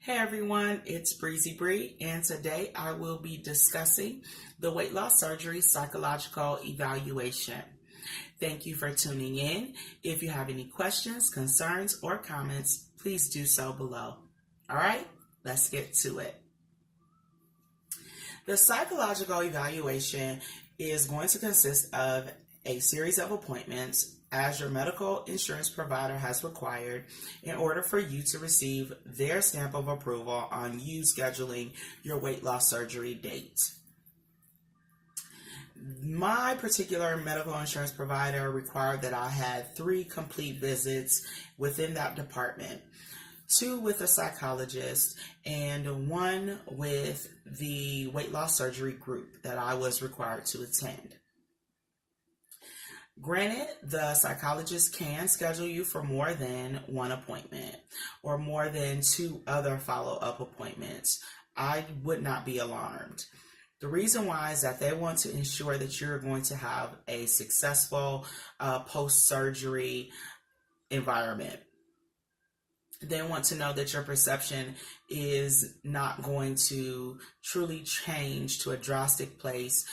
Hey everyone, it's Breezy Bree, and today I will be discussing the weight loss surgery psychological evaluation. Thank you for tuning in. If you have any questions, concerns, or comments, please do so below. All right, let's get to it. The psychological evaluation is going to consist of a series of appointments as your medical insurance provider has required in order for you to receive their stamp of approval on you scheduling your weight loss surgery date. My particular medical insurance provider required that I had 3 complete visits within that department. 2 with a psychologist and 1 with the weight loss surgery group that I was required to attend. Granted, the psychologist can schedule you for more than 1 appointment or more than 2 other follow-up appointments. I would not be alarmed. The reason why is that they want to ensure that you're going to have a successful post-surgery environment. They want to know that your perception is not going to truly change to a drastic place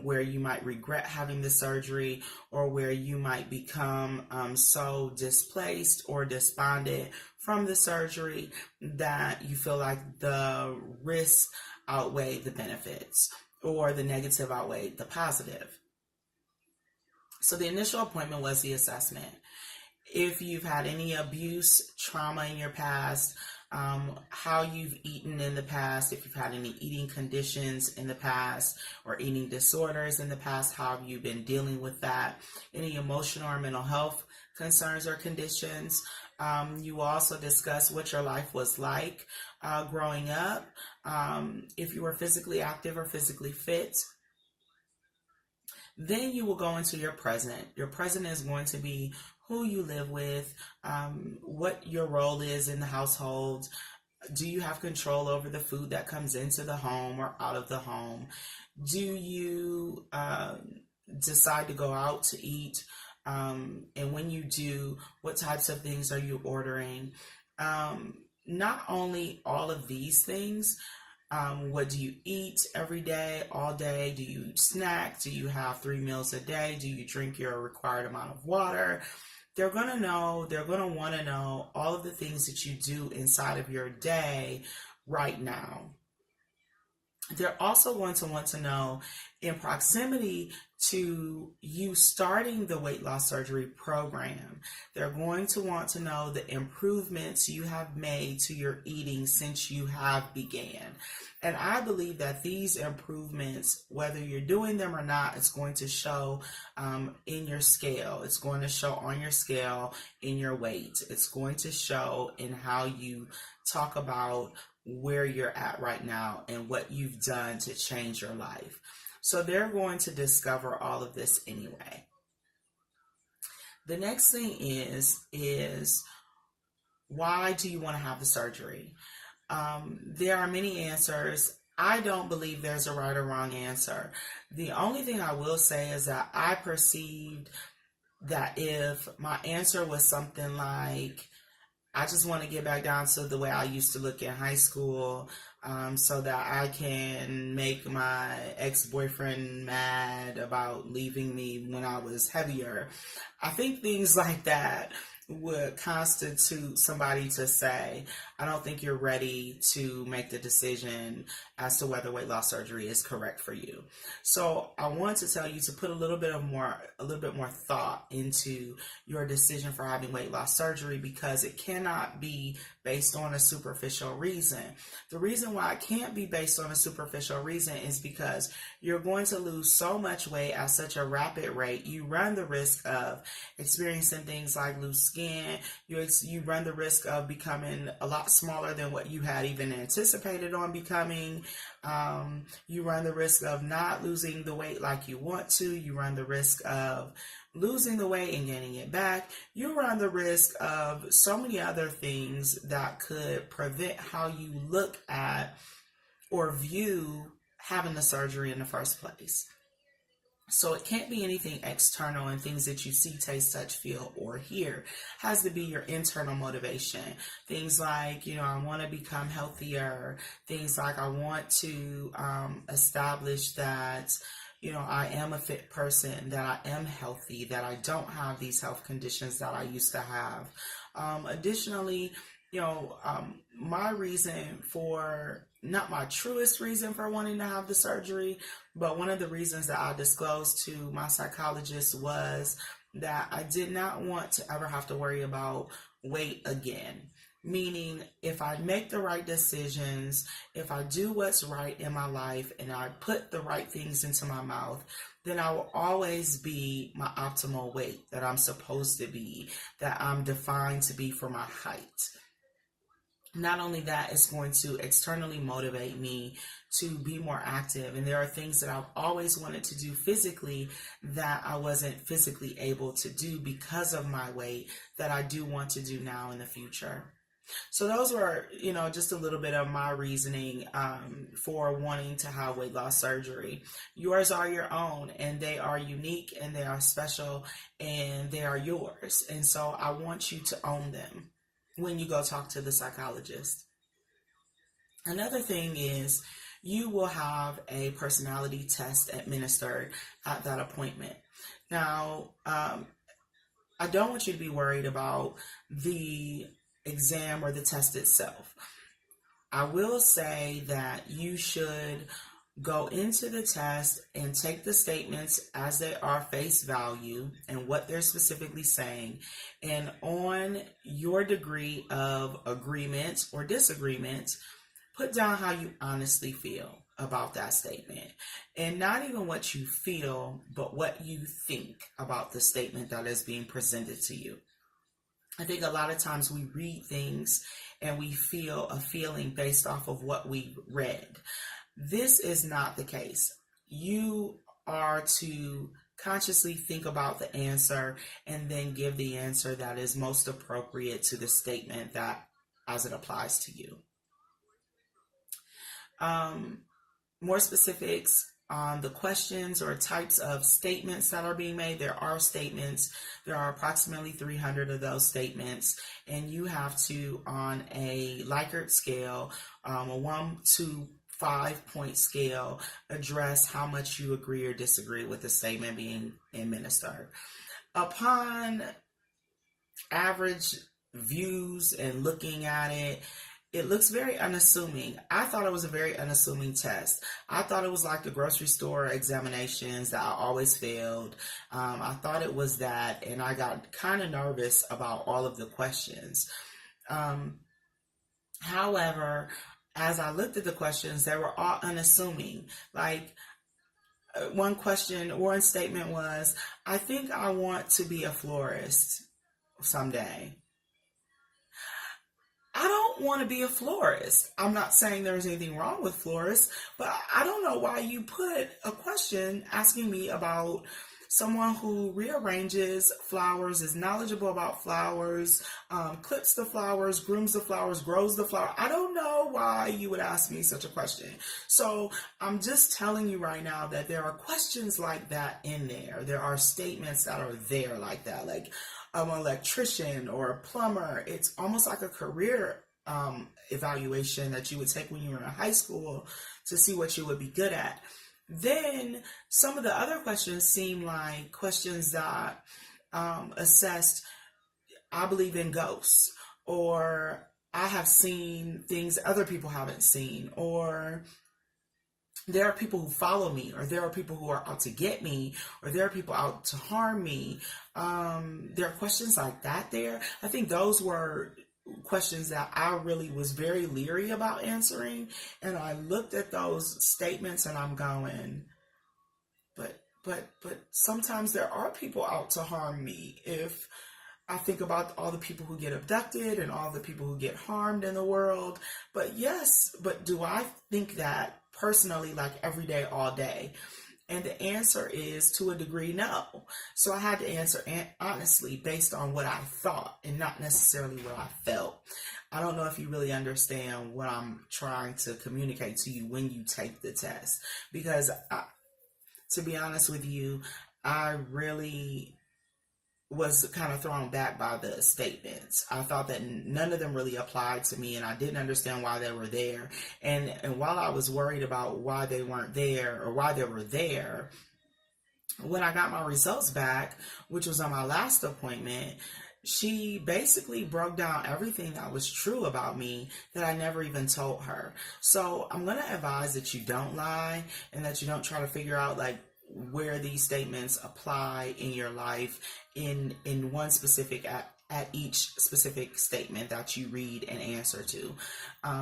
where you might regret having the surgery or where you might become so displaced or despondent from the surgery that you feel like the risks outweigh the benefits or the negative outweigh the positive. So the initial appointment was the assessment. If you've had any abuse, trauma in your past, how you've eaten in the past, if you've had any eating conditions in the past or eating disorders in the past, how have you been dealing with that? Any emotional or mental health concerns or conditions. You also discuss what your life was like growing up, if you were physically active or physically fit. Then you will go into your present. Your present is going to be who you live with, what your role is in the household. Do you have control over the food that comes into the home or out of the home? Do you decide to go out to eat? And when you do, what types of things are you ordering? Not only all of these things, what do you eat every day, all day? Do you snack? Do you have 3 meals a day? Do you drink your required amount of water? They're going to want to know all of the things that you do inside of your day right now. They're also going to want to know, in proximity to you starting the weight loss surgery program, they're going to want to know the improvements you have made to your eating since you have began. And I believe that these improvements, whether you're doing them or not, it's going to show in your scale. It's going to show on your scale in your weight. It's going to show in how you talk about where you're at right now and what you've done to change your life. So they're going to discover all of this anyway. The next thing is why do you want to have the surgery? There are many answers. I don't believe there's a right or wrong answer. The only thing I will say is that I perceived that if my answer was something like, I just want to get back down to the way I used to look in high school, so that I can make my ex-boyfriend mad about leaving me when I was heavier. I think things like that would constitute somebody to say, I don't think you're ready to make the decision as to whether weight loss surgery is correct for you. So I want to tell you to put a little bit more thought into your decision for having weight loss surgery, because it cannot be based on a superficial reason. The reason why it can't be based on a superficial reason is because you're going to lose so much weight at such a rapid rate. You run the risk of experiencing things like loose skin. You run the risk of becoming a lot smaller than what you had even anticipated on becoming. You run the risk of not losing the weight like you want to. You run the risk of losing the weight and gaining it back. You run the risk of so many other things that could prevent how you look at or view having the surgery in the first place. So it can't be anything external and things that you see, taste, touch, feel, or hear. It has to be your internal motivation. Things like, I want to become healthier. Things like I want to establish that, I am a fit person, that I am healthy, that I don't have these health conditions that I used to have. Additionally, my reason for, not my truest reason for wanting to have the surgery, but one of the reasons that I disclosed to my psychologist was that I did not want to ever have to worry about weight again. Meaning, if I make the right decisions, if I do what's right in my life, and I put the right things into my mouth, then I will always be my optimal weight that I'm supposed to be, that I'm defined to be for my height. Not only that, it's going to externally motivate me to be more active. And there are things that I've always wanted to do physically that I wasn't physically able to do because of my weight that I do want to do now in the future. So those were, just a little bit of my reasoning for wanting to have weight loss surgery. Yours are your own, and they are unique, and they are special, and they are yours. And so I want you to own them when you go talk to the psychologist. Another thing is you will have a personality test administered at that appointment. Now, I don't want you to be worried about the exam or the test itself. I will say that you should go into the test and take the statements as they are face value and what they're specifically saying. And on your degree of agreement or disagreement, put down how you honestly feel about that statement. And not even what you feel, but what you think about the statement that is being presented to you. I think a lot of times we read things and we feel a feeling based off of what we read. This is not the case. You are to consciously think about the answer and then give the answer that is most appropriate to the statement that as it applies to you. More specifics on the questions or types of statements that are being made. There are statements. There are approximately 300 of those statements, and you have to, on a Likert scale, a 1 to 5 point scale, address how much you agree or disagree with the statement being administered. Upon average views and looking at it, it looks very unassuming. I thought it was a very unassuming test. I thought it was like the grocery store examinations that I always failed. I thought it was that, and I got kind of nervous about all of the questions. However, as I looked at the questions, they were all unassuming. Like, one statement was, I think I want to be a florist someday. I don't want to be a florist. I'm not saying there's anything wrong with florists, but I don't know why you put a question asking me about someone who rearranges flowers, is knowledgeable about flowers, clips the flowers, grooms the flowers, grows the flower. I don't know why you would ask me such a question. So I'm just telling you right now that there are questions like that in there. There are statements that are there like that, like an electrician or a plumber. It's almost like a career evaluation that you would take when you were in high school to see what you would be good at. Then some of the other questions seem like questions that assessed, I believe in ghosts, or I have seen things other people haven't seen, or there are people who follow me, or there are people who are out to get me, or there are people out to harm me. There are questions like that there. I think those were questions that I really was very leery about answering. And I looked at those statements and I'm going, but sometimes there are people out to harm me. If I think about all the people who get abducted and all the people who get harmed in the world. But yes, but do I think that personally, like every day, all day? And the answer is, to a degree, no. So I had to answer honestly based on what I thought and not necessarily what I felt. I don't know if you really understand what I'm trying to communicate to you when you take the test. Because to be honest with you, I really was kind of thrown back by the statements. I thought that none of them really applied to me, and I didn't understand why they were there. And while I was worried about why they weren't there or why they were there, when I got my results back, which was on my last appointment, she basically broke down everything that was true about me that I never even told her. So I'm going to advise that you don't lie and that you don't try to figure out like where these statements apply in your life in one specific at each specific statement that you read and answer to.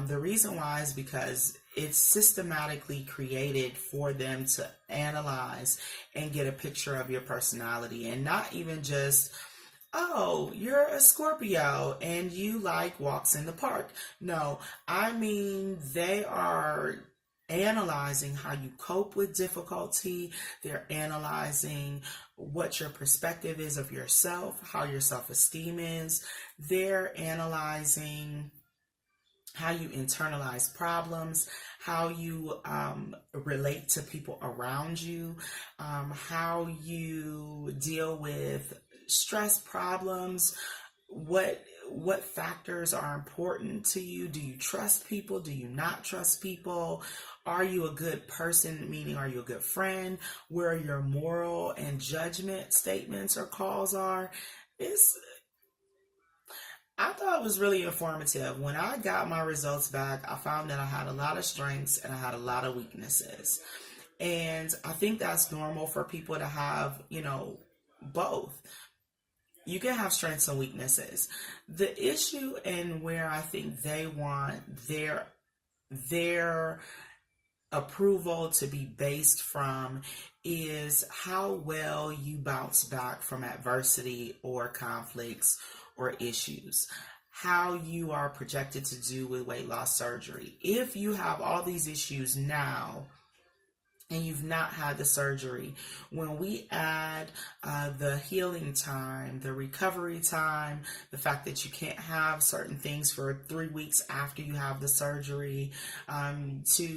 The reason why is because it's systematically created for them to analyze and get a picture of your personality, and not even just, oh, you're a Scorpio and you like walks in the park. No, I mean, they are analyzing how you cope with difficulty. They're analyzing what your perspective is of yourself, how your self-esteem is. They're analyzing how you internalize problems, how you relate to people around you, how you deal with stress problems, what factors are important to you. Do you trust people? Do you not trust people? Are you a good person, meaning are you a good friend? Where your moral and judgment statements or calls are. I thought it was really informative. When I got my results back, I found that I had a lot of strengths and I had a lot of weaknesses. And I think that's normal for people to have, both. You can have strengths and weaknesses. The issue and where I think they want their approval to be based from is how well you bounce back from adversity or conflicts or issues, how you are projected to do with weight loss surgery. If you have all these issues now and you've not had the surgery, when we add the healing time, the recovery time, the fact that you can't have certain things for 3 weeks after you have the surgery, to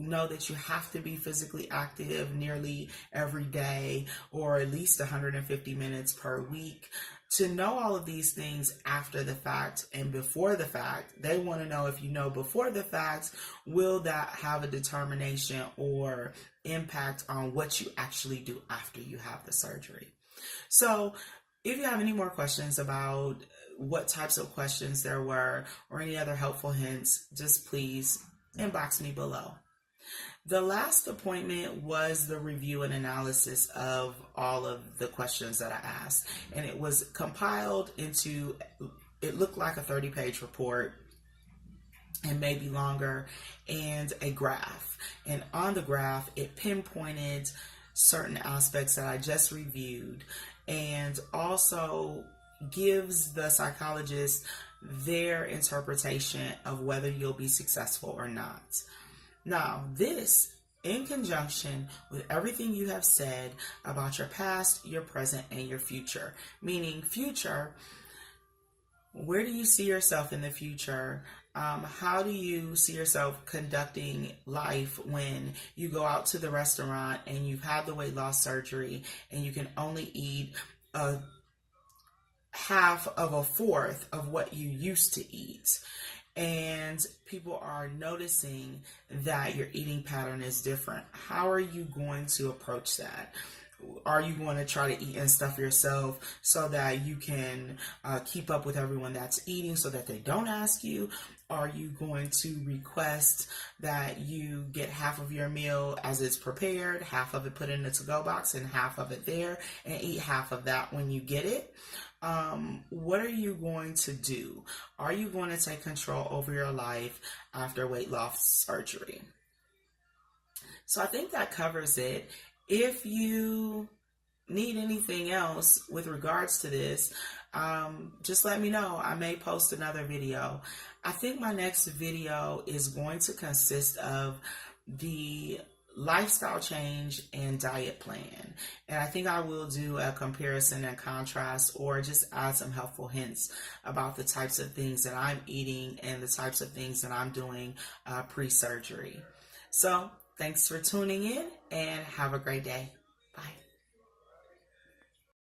know that you have to be physically active nearly every day or at least 150 minutes per week, to know all of these things after the fact and before the fact. They want to know, if you know before the fact, will that have a determination or impact on what you actually do after you have the surgery. So if you have any more questions about what types of questions there were or any other helpful hints, just please inbox me below. The last appointment was the review and analysis of all of the questions that I asked, and it was compiled into, it looked like a 30-page report and maybe longer, and a graph. And on the graph, it pinpointed certain aspects that I just reviewed, and also gives the psychologist their interpretation of whether you'll be successful or not. Now, this, in conjunction with everything you have said about your past, your present, and your future, meaning future, where do you see yourself in the future? How do you see yourself conducting life when you go out to the restaurant and you've had the weight loss surgery and you can only eat a half of a fourth of what you used to eat? And people are noticing that your eating pattern is different. How are you going to approach that? Are you going to try to eat and stuff yourself so that you can keep up with everyone that's eating so that they don't ask you? Are you going to request that you get half of your meal as it's prepared, half of it put in the to-go box and half of it there, and eat half of that when you get it? What are you going to do? Are you going to take control over your life after weight loss surgery? So I think that covers it. If you need anything else with regards to this, just let me know. I may post another video. I think my next video is going to consist of the lifestyle change and diet plan. And I think I will do a comparison and contrast, or just add some helpful hints about the types of things that I'm eating and the types of things that I'm doing pre-surgery. So thanks for tuning in and have a great day. Bye.